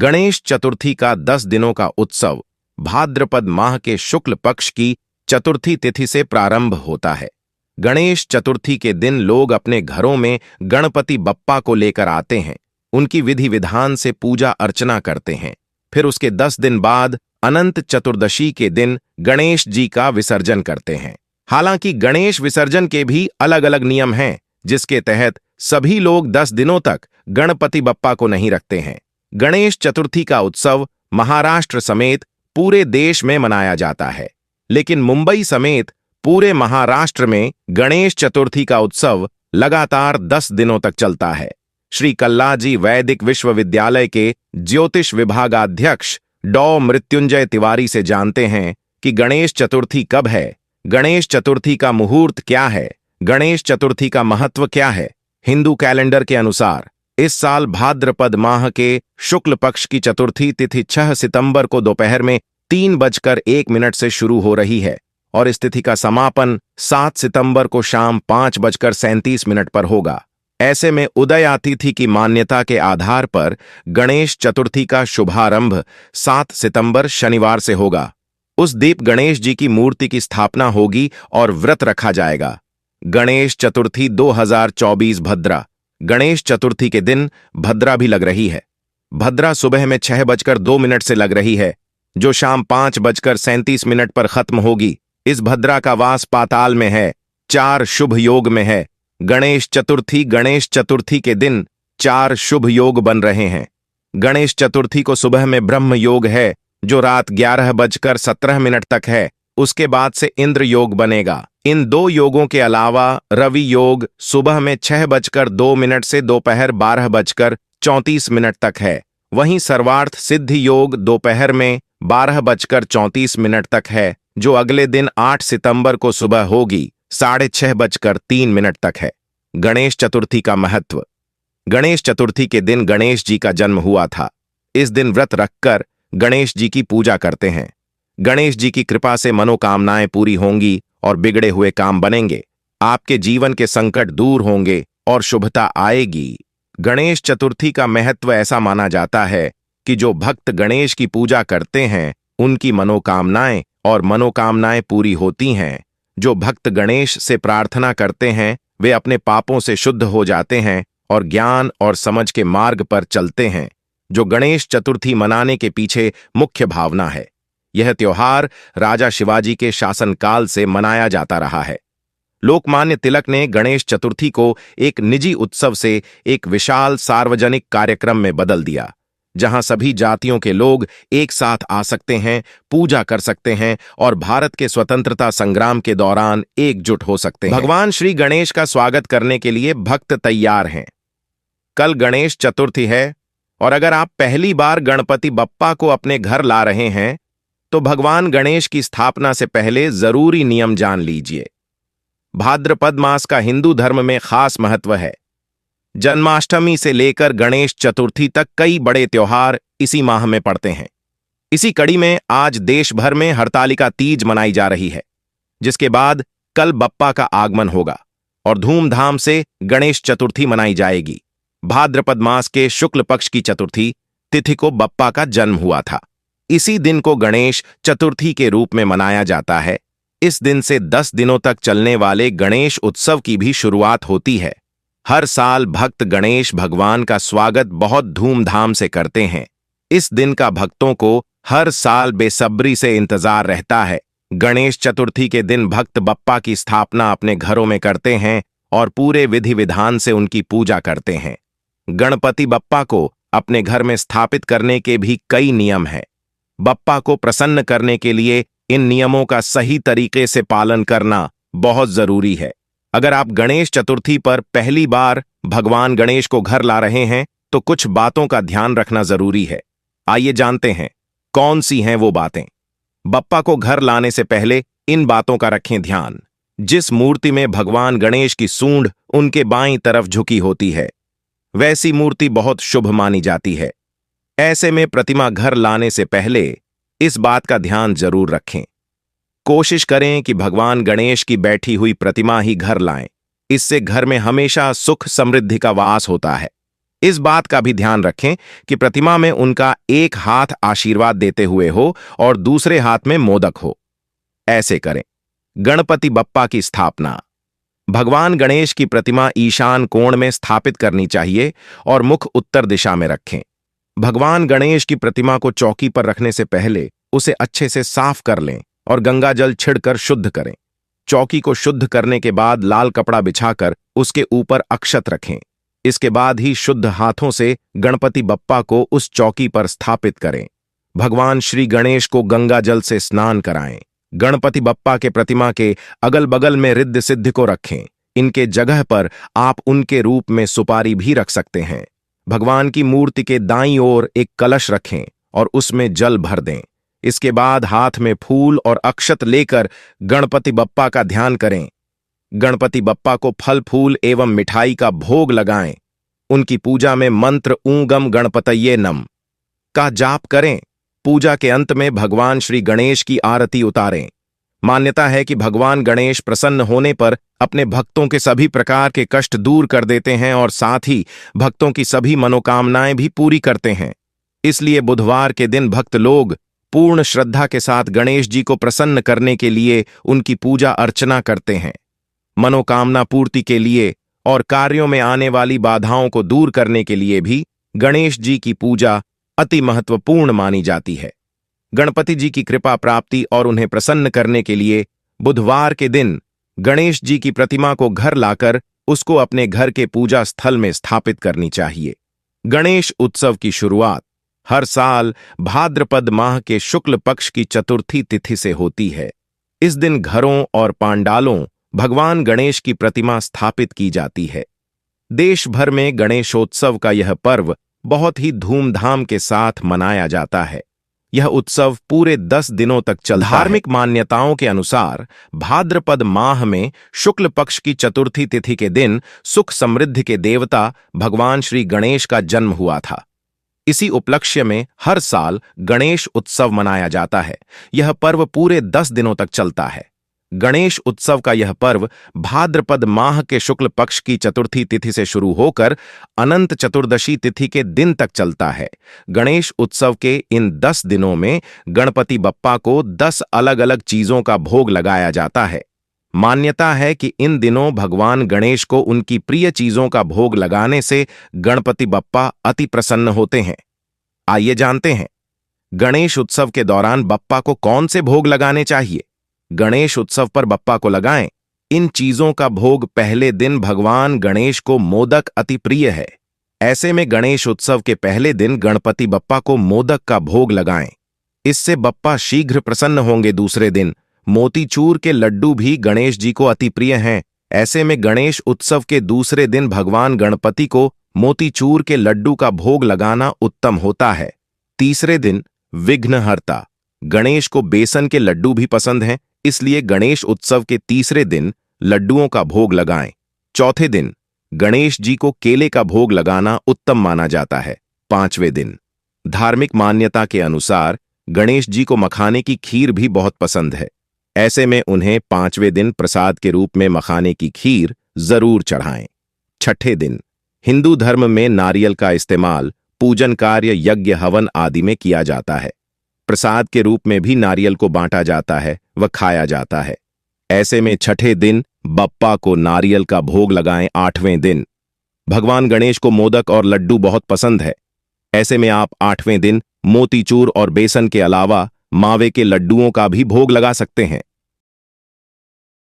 गणेश चतुर्थी का 10 दिनों का उत्सव भाद्रपद माह के शुक्ल पक्ष की चतुर्थी तिथि से प्रारंभ होता है। गणेश चतुर्थी के दिन लोग अपने घरों में गणपति बप्पा को लेकर आते हैं, उनकी विधि विधान से पूजा अर्चना करते हैं। फिर उसके 10 दिन बाद अनंत चतुर्दशी के दिन गणेश जी का विसर्जन करते हैं। हालांकि गणेश विसर्जन के भी अलग अलग नियम हैं, जिसके तहत सभी लोग 10 दिनों तक गणपति बप्पा को नहीं रखते हैं। गणेश चतुर्थी का उत्सव महाराष्ट्र समेत पूरे देश में मनाया जाता है, लेकिन मुंबई समेत पूरे महाराष्ट्र में गणेश चतुर्थी का उत्सव लगातार 10 दिनों तक चलता है। श्री कल्लाजी वैदिक विश्वविद्यालय के ज्योतिष विभागाध्यक्ष डॉ मृत्युंजय तिवारी से जानते हैं कि गणेश चतुर्थी कब है, गणेश चतुर्थी का मुहूर्त क्या है, गणेश चतुर्थी का महत्व क्या है। हिंदू कैलेंडर के अनुसार इस साल भाद्रपद माह के शुक्ल पक्ष की चतुर्थी तिथि 6 सितंबर को दोपहर में 3:01 से शुरू हो रही है और इस तिथि का समापन 7 सितंबर को शाम 5:37 पर होगा। ऐसे में उदया तिथि की मान्यता के आधार पर गणेश चतुर्थी का शुभारंभ 7 सितंबर शनिवार से होगा। उस दीप गणेश जी की मूर्ति की स्थापना होगी और व्रत रखा जाएगा। गणेश चतुर्थी 2024 भद्रा। गणेश चतुर्थी के दिन भद्रा भी लग रही है। भद्रा सुबह में 6:02 से लग रही है, जो शाम 5:37 पर खत्म होगी। इस भद्रा का वास पाताल में है, 4 शुभ योग में है। गणेश चतुर्थी के दिन 4 शुभ योग बन रहे हैं। गणेश चतुर्थी को सुबह में ब्रह्म योग है, जो रात 11:17 तक है। उसके बाद से इंद्र योग बनेगा। इन 2 योगों के अलावा रवि योग सुबह में 6:02 से दोपहर 12:34 तक है। वहीं सर्वार्थ सिद्धि योग दोपहर में 12:34 तक है, जो अगले दिन 8 सितंबर को सुबह होगी 6:03 तक है। गणेश चतुर्थी का महत्व। गणेश चतुर्थी के दिन गणेश जी का जन्म हुआ था। इस दिन व्रत रखकर गणेश जी की पूजा करते हैं। गणेश जी की कृपा से मनोकामनाएं पूरी होंगी और बिगड़े हुए काम बनेंगे। आपके जीवन के संकट दूर होंगे और शुभता आएगी। गणेश चतुर्थी का महत्व ऐसा माना जाता है कि जो भक्त गणेश की पूजा करते हैं, उनकी मनोकामनाएं पूरी होती हैं। जो भक्त गणेश से प्रार्थना करते हैं, वे अपने पापों से शुद्ध हो जाते हैं और ज्ञान और समझ के मार्ग पर चलते हैं, जो गणेश चतुर्थी मनाने के पीछे मुख्य भावना है। यह त्योहार राजा शिवाजी के शासनकाल से मनाया जाता रहा है। लोकमान्य तिलक ने गणेश चतुर्थी को एक निजी उत्सव से एक विशाल सार्वजनिक कार्यक्रम में बदल दिया, जहां सभी जातियों के लोग एक साथ आ सकते हैं, पूजा कर सकते हैं और भारत के स्वतंत्रता संग्राम के दौरान एकजुट हो सकते हैं। भगवान श्री गणेश का स्वागत करने के लिए भक्त तैयार हैं। कल गणेश चतुर्थी है और अगर आप पहली बार गणपति बप्पा को अपने घर ला रहे हैं, तो भगवान गणेश की स्थापना से पहले जरूरी नियम जान लीजिए। भाद्रपद मास का हिंदू धर्म में खास महत्व है। जन्माष्टमी से लेकर गणेश चतुर्थी तक कई बड़े त्योहार इसी माह में पड़ते हैं। इसी कड़ी में आज देश भर में हरतालिका तीज मनाई जा रही है, जिसके बाद कल बप्पा का आगमन होगा और धूमधाम से गणेश चतुर्थी मनाई जाएगी। भाद्रपद मास के शुक्ल पक्ष की चतुर्थी तिथि को बप्पा का जन्म हुआ था। इसी दिन को गणेश चतुर्थी के रूप में मनाया जाता है। इस दिन से 10 दिनों तक चलने वाले गणेश उत्सव की भी शुरुआत होती है। हर साल भक्त गणेश भगवान का स्वागत बहुत धूमधाम से करते हैं। इस दिन का भक्तों को हर साल बेसब्री से इंतजार रहता है। गणेश चतुर्थी के दिन भक्त बप्पा की स्थापना अपने घरों में करते हैं और पूरे विधि विधान से उनकी पूजा करते हैं। गणपति बप्पा को अपने घर में स्थापित करने के भी कई नियम हैं। बप्पा को प्रसन्न करने के लिए इन नियमों का सही तरीके से पालन करना बहुत जरूरी है। अगर आप गणेश चतुर्थी पर पहली बार भगवान गणेश को घर ला रहे हैं, तो कुछ बातों का ध्यान रखना जरूरी है। आइए जानते हैं कौन सी हैं वो बातें। बप्पा को घर लाने से पहले इन बातों का रखें ध्यान। जिस मूर्ति में भगवान गणेश की सूंड उनके बाईं तरफ झुकी होती है, वैसी मूर्ति बहुत शुभ मानी जाती है। ऐसे में प्रतिमा घर लाने से पहले इस बात का ध्यान जरूर रखें। कोशिश करें कि भगवान गणेश की बैठी हुई प्रतिमा ही घर लाएं। इससे घर में हमेशा सुख समृद्धि का वास होता है। इस बात का भी ध्यान रखें कि प्रतिमा में उनका एक हाथ आशीर्वाद देते हुए हो और दूसरे हाथ में मोदक हो। ऐसे करें। गणपति बप्पा की स्थापना। भगवान गणेश की प्रतिमा ईशान कोण में स्थापित करनी चाहिए और मुख उत्तर दिशा में रखें। भगवान गणेश की प्रतिमा को चौकी पर रखने से पहले उसे अच्छे से साफ कर लें और गंगा जल छिड़कर शुद्ध करें। चौकी को शुद्ध करने के बाद लाल कपड़ा बिछाकर उसके ऊपर अक्षत रखें। इसके बाद ही शुद्ध हाथों से गणपति बप्पा को उस चौकी पर स्थापित करें। भगवान श्री गणेश को गंगा जल से स्नान कराएं। गणपति बप्पा के प्रतिमा के अगल बगल में रिद्ध सिद्ध को रखें। इनके जगह पर आप उनके रूप में सुपारी भी रख सकते हैं। भगवान की मूर्ति के दाईं ओर एक कलश रखें और उसमें जल भर दें। इसके बाद हाथ में फूल और अक्षत लेकर गणपति बप्पा का ध्यान करें। गणपति बप्पा को फल फूल एवं मिठाई का भोग लगाएं। उनकी पूजा में मंत्र ऊं गम गणपतये नम का जाप करें। पूजा के अंत में भगवान श्री गणेश की आरती उतारें। मान्यता है कि भगवान गणेश प्रसन्न होने पर अपने भक्तों के सभी प्रकार के कष्ट दूर कर देते हैं और साथ ही भक्तों की सभी मनोकामनाएं भी पूरी करते हैं। इसलिए बुधवार के दिन भक्त लोग पूर्ण श्रद्धा के साथ गणेश जी को प्रसन्न करने के लिए उनकी पूजा अर्चना करते हैं। मनोकामना पूर्ति के लिए और कार्यों में आने वाली बाधाओं को दूर करने के लिए भी गणेश जी की पूजा अति महत्वपूर्ण मानी जाती है। गणपति जी की कृपा प्राप्ति और उन्हें प्रसन्न करने के लिए बुधवार के दिन गणेश जी की प्रतिमा को घर लाकर उसको अपने घर के पूजा स्थल में स्थापित करनी चाहिए। गणेश उत्सव की शुरुआत हर साल भाद्रपद माह के शुक्ल पक्ष की चतुर्थी तिथि से होती है। इस दिन घरों और पांडालों भगवान गणेश की प्रतिमा स्थापित की जाती है। देश भर में गणेशोत्सव का यह पर्व बहुत ही धूमधाम के साथ मनाया जाता है। यह उत्सव पूरे 10 दिनों तक चलता है। धार्मिक मान्यताओं के अनुसार भाद्रपद माह में शुक्ल पक्ष की चतुर्थी तिथि के दिन सुख समृद्धि के देवता भगवान श्री गणेश का जन्म हुआ था। इसी उपलक्ष्य में हर साल गणेश उत्सव मनाया जाता है। यह पर्व पूरे 10 दिनों तक चलता है। गणेश उत्सव का यह पर्व भाद्रपद माह के शुक्ल पक्ष की चतुर्थी तिथि से शुरू होकर अनंत चतुर्दशी तिथि के दिन तक चलता है। गणेश उत्सव के इन 10 दिनों में गणपति बप्पा को 10 अलग अलग चीजों का भोग लगाया जाता है। मान्यता है कि इन दिनों भगवान गणेश को उनकी प्रिय चीजों का भोग लगाने से गणपति बप्पा अति प्रसन्न होते हैं। आइए जानते हैं, गणेश उत्सव के दौरान बप्पा को कौन से भोग लगाने चाहिए। गणेश उत्सव पर बप्पा को लगाएं। इन चीजों का भोग पहले दिन भगवान गणेश को मोदक अति प्रिय है। ऐसे में गणेश उत्सव के पहले दिन गणपति बप्पा को मोदक का भोग लगाएं। इससे बप्पा शीघ्र प्रसन्न होंगे। दूसरे दिन मोतीचूर के लड्डू भी गणेश जी को अति प्रिय हैं। ऐसे में गणेश उत्सव के दूसरे दिन भगवान गणपति को मोतीचूर के लड्डू का भोग लगाना उत्तम होता है। तीसरे दिन विघ्नहर्ता गणेश को बेसन के लड्डू भी पसंद हैं, इसलिए गणेश उत्सव के तीसरे दिन लड्डुओं का भोग लगाएं। चौथे दिन गणेश जी को केले का भोग लगाना उत्तम माना जाता है। पांचवें दिन धार्मिक मान्यता के अनुसार गणेश जी को मखाने की खीर भी बहुत पसंद है। ऐसे में उन्हें 5वें दिन प्रसाद के रूप में मखाने की खीर जरूर चढ़ाएं। छठे दिन हिंदू धर्म में नारियल का इस्तेमाल पूजन कार्य, यज्ञ, हवन आदि में किया जाता है। प्रसाद के रूप में भी नारियल को बांटा जाता है व खाया जाता है। ऐसे में छठे दिन बप्पा को नारियल का भोग लगाएं। 8वें दिन भगवान गणेश को मोदक और लड्डू बहुत पसंद है। ऐसे में आप 8वें दिन मोतीचूर और बेसन के अलावा मावे के लड्डुओं का भी भोग लगा सकते हैं।